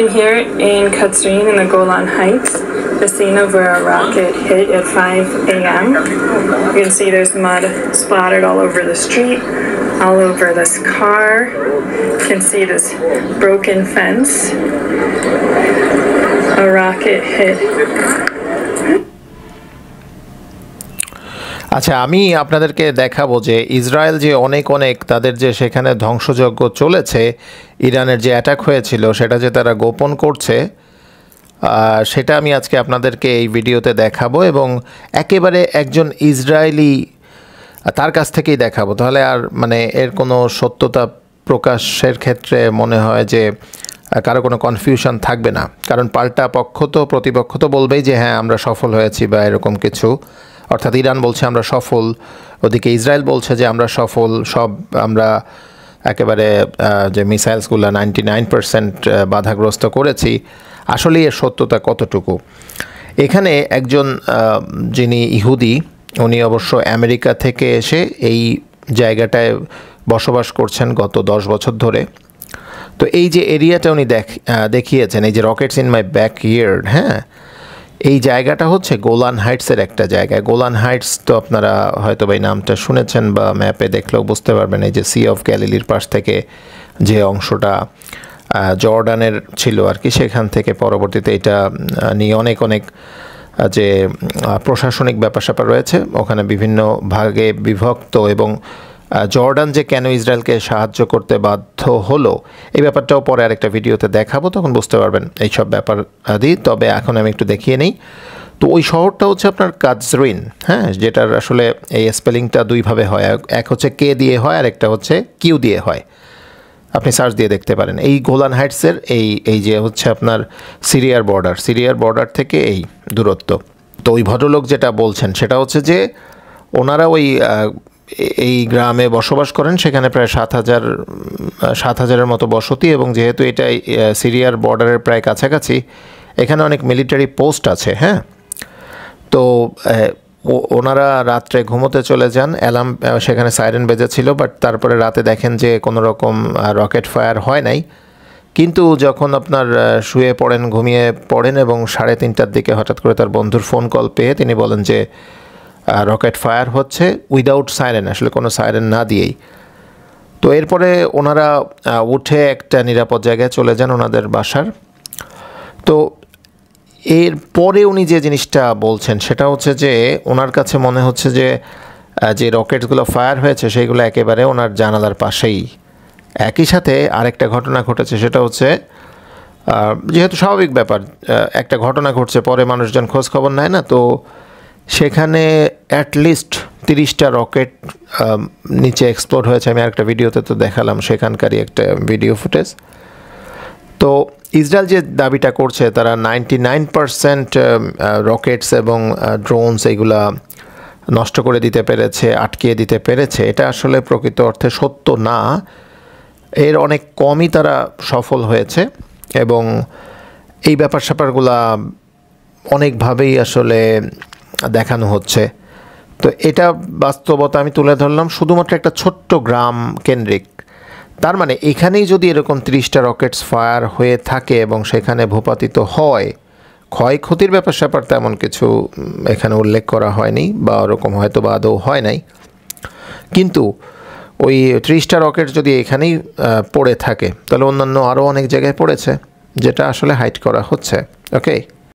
I'm here in Katsrin in the Golan Heights, the scene of where a rocket hit at 5 a.m. You can see there's mud splattered all over the street, all over this car. You can see this broken fence. A rocket hit. আচ্ছা, আমি আপনাদেরকে দেখাবো যে Israel যে অনেক তাদের যে সেখানে ধ্বংসযজ্ঞ চলেছে, ইরানের যে অ্যাটাক হয়েছিল সেটা যে তারা গোপন করছে, সেটা আমি আজকে আপনাদেরকে এই ভিডিওতে দেখাবো এবং একেবারে একজন ইসরায়েলি তার কাছ থেকেই দেখাবো। তাহলে আর মানে এর কোনো সত্যতা প্রকাশের ক্ষেত্রে মনে হয় যে কারো কোনো কনফিউশন থাকবে না, কারণ পাল্টা পক্ষ তো প্রতিপক্ষ তো বলবেই যে হ্যাঁ আমরা সফল হয়েছি বা এরকম কিছু, অর্থাৎ ইরান বলছে আমরা সফল, ওদিকে ইসরায়েল বলছে যে আমরা সফল, সব আমরা একেবারে যে মিসাইলসগুলো 99% বাধাগ্রস্ত করেছি। আসলে এর সত্যতা কতটুকু? এখানে একজন যিনি ইহুদি, উনি অবশ্য আমেরিকা থেকে এসে এই জায়গাটায় বসবাস করছেন গত 10 বছর ধরে। তো এই যে এরিয়াটা উনি দেখিয়েছেন, এই যে রকেটস ইন মাই ব্যাকইয়ার্ড, হ্যাঁ, এই জায়গাটা হচ্ছে গোলান হাইটসের একটা জায়গায়। গোলান হাইটস তো আপনারা হয়তো এই নামটা শুনেছেন বা ম্যাপে দেখলেও বুঝতে পারবেন, এই যে সি অফ গ্যালিলির পাশ থেকে যে অংশটা জর্ডানের ছিল আর কি, সেখান থেকে পরবর্তীতে এটা নিয়ে অনেক যে প্রশাসনিক ব্যাপার স্যাপার রয়েছে, ওখানে বিভিন্ন ভাগে বিভক্ত। এবং জর্ডান যে কেন ইসরায়েলকে সাহায্য করতে বাধ্য হলো এই ব্যাপারটাও পরে আরেকটা ভিডিওতে দেখাবো, তখন বুঝতে পারবেন এইসব ব্যাপার আদি। তবে এখন আমি একটু দেখিয়ে নিই। তো ওই শহরটা হচ্ছে আপনার কাজরিন, হ্যাঁ, যেটার আসলে এই স্পেলিংটা দুইভাবে হয়, এক হচ্ছে কে দিয়ে হয় আর একটা হচ্ছে কিউ দিয়ে হয়। আপনি সার্চ দিয়ে দেখতে পারেন। এই গোলান হাইটসের এই যে হচ্ছে আপনার সিরিয়ার বর্ডার থেকে এই দূরত্ব। তো ওই ভদ্রলোক যেটা বলছেন সেটা হচ্ছে যে ওনারা এই গ্রামে বসবাস করেন, সেখানে প্রায় 7,000-এর মতো বসতি, এবং যেহেতু এটা সিরিয়ার বর্ডারের প্রায় কাছাকাছি, এখানে অনেক মিলিটারি পোস্ট আছে, হ্যাঁ। তো ওনারা রাত্রে ঘুমোতে চলে যান, অ্যালার্ম সেখানে সাইরেন বেজেছিল, বাট তারপরে রাতে দেখেন যে কোনো রকম রকেট ফায়ার হয় নাই। কিন্তু যখন আপনার শুয়ে পড়েন, ঘুমিয়ে পড়েন, এবং 3:30টার দিকে হঠাৎ করে তার বন্ধুর ফোন কল পেয়ে তিনি বলেন যে রকেট ফায়ার হচ্ছে উইদাউট সাইরেন, আসলে কোনো সাইরেন না দিয়েই। তো এরপরে ওনারা উঠে একটা নিরাপদ জায়গায় চলে যান ওনাদের বাসার। তো এরপরে উনি যে জিনিসটা বলছেন সেটা হচ্ছে যে ওনার কাছে মনে হচ্ছে যে যে রকেটগুলো ফায়ার হয়েছে সেইগুলো একেবারে ওনার জানালার পাশেই। একই সাথে আরেকটা ঘটনা ঘটেছে, সেটা হচ্ছে যেহেতু স্বাভাবিক ব্যাপার, একটা ঘটনা ঘটছে, পরে মানুষজন খোঁজ খবর নেয় না, তো সেখানে অ্যাটলিস্ট 30টা রকেট নিচে এক্সপ্লোড হয়েছে। আমি আরেকটা ভিডিওতে তো দেখালাম সেখানকারই একটা ভিডিও ফুটেজ। তো ইসরায়েল যে দাবিটা করছে তারা 99% রকেটস এবং ড্রোনস এইগুলা নষ্ট করে দিতে পেরেছে, আটকিয়ে দিতে পেরেছে, এটা আসলে প্রকৃত অর্থে সত্য না। এর অনেক কমই তারা সফল হয়েছে, এবং এই ব্যাপার স্যাপারগুলা অনেকভাবেই আসলে দেখানো হচ্ছে। তো এটা বাস্তবতা আমি তুলে ধরলাম শুধুমাত্র একটা ছোট্ট গ্রাম কেন্দ্রিক। তার মানে এখানেই যদি এরকম 30টা রকেটস ফায়ার হয়ে থাকে এবং সেখানে ভূপাতিত হয়, ক্ষয়ক্ষতির ব্যাপার স্যাপার তেমন কিছু এখানে উল্লেখ করা হয়নি, বা ওরকম হয়তো বা আদৌ হয় নাই। কিন্তু ওই 30টা রকেট যদি এখানেই পড়ে থাকে, তাহলে অন্যান্য আরও অনেক জায়গায় পড়েছে, যেটা আসলে হাইড করা হচ্ছে। ওকে।